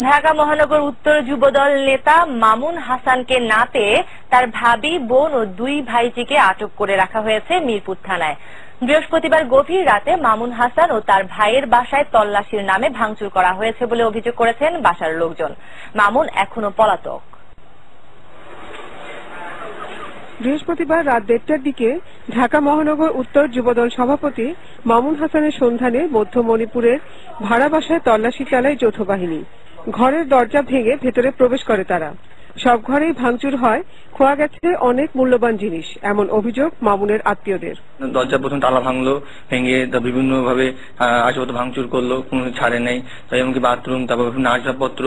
ঢাকা মহানগর উত্তর যুবদল নেতা মামুন হাসানকে না পেয়ে তার ভাবি, বোন ও দুই ভাইজিকে আটক করে রাখা হয়েছে মিরপুর থানায়। বৃহস্পতিবার গভীর রাতে মামুন হাসান ও তার ভাইয়ের বাসায় তল্লাশির নামে ভাঙচুর করা হয়েছে বলে অভিযোগ করেছেন বাসার লোকজন। মামুন এখনো পলাতক। বৃহস্পতিবার রাত 1টার দিকে ঢাকা মহানগর উত্তর যুবদল সভাপতি মামুন হাসানের সন্ধানে মধ্য মণিপুরের ভাড়া বাসায় তল্লাশি চালায় যৌথ বাহিনী। ঘরের দরজা ভেঙে ভেতরে প্রবেশ করে তারা। সব ঘরেই ভাঙচুর হয়, খোয়া গেছে অনেক মূল্যবান জিনিস, এমন অভিযোগ মামুনের আত্মীয়দের। দরজা প্রথম তালা ভাঙলো, ভেঙে বিভিন্ন ভাবে আসবাবপত্র ভাঙচুর করলো, কোনো ছাড়ে নেই। এমনকি বাথরুম, তারপর বিভিন্ন আসবাবপত্র,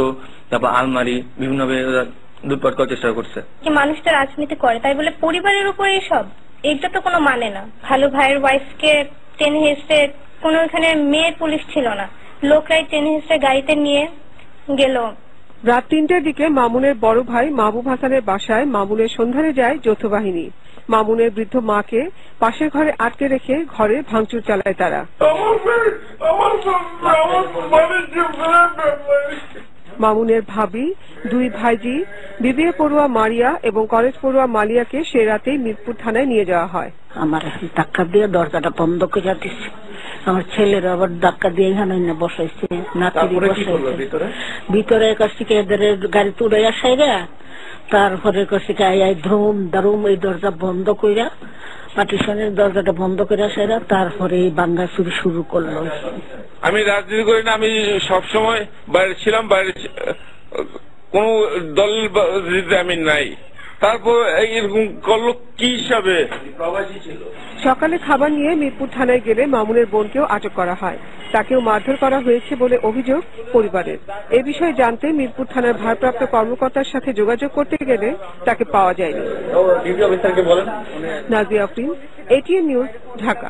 তারপর আলমারি বিভিন্নভাবে লুটপাট করার চেষ্টা করছে। মানুষটা রাজনীতি করে তাই বলে পরিবারের উপর এইসব, এটা তো কোনো মানে না। ভালো ভাইয়ের ওয়াইফকে টেনে হেসে, কোনো এখানে মেয়ে পুলিশ ছিল না, লোকরাই টেনে হেসে গাড়িতে নিয়ে গেল। রাত 3টার দিকে মামুনের বড় ভাই মাহবুব হাসানের বাসায় মামুনের সন্ধানে যায় যৌথ বাহিনী। মামুনের বৃদ্ধ মাকে পাশের ঘরে আটকে রেখে ঘরে ভাঙচুর চালায় তারা। মামুনের ভাবি, দুই ভাইজি, বিবিএ পড়ুয়া মারিয়া এবং কলেজ পড়ুয়া মালিয়াকে সে রাতেই মিরপুর থানায় নিয়ে যাওয়া হয়। আমার ধাক্কা দিয়ে দরজাটা বন্ধ করে দিচ্ছে। আমার ছেলের আবার ধাক্কা দিয়ে এখানে বসাইছে, নাতিরি বসাইছে ভিতরে। কাছে এদের গাড়ি তুলে আসাই রে, তারপরে কাছে ধুম দারুম এই দরজা বন্ধ কইরা, পার্টিশনের দরজাটা বন্ধ করে আসাইরা, তারপরে এই বাঙ্গা চুরি শুরু করলো। আমি রাজনীতি করি না, আমি সবসময় বাইরে ছিলাম, বাইরে কোন দলের আমি নাই। তারপর এরকম করলো কি হিসাবে? সকালে খাবার নিয়ে মিরপুর থানায় গেলে মামুনের বোনকেও আটক করা হয়। তাকেও মারধর করা হয়েছে বলে অভিযোগ পরিবারের। এ বিষয়ে জানতে মিরপুর থানার ভারপ্রাপ্ত কর্মকর্তার সাথে যোগাযোগ করতে গেলে তাকে পাওয়া যায়নি। Nazia Afrin, ATN news, Dhaka.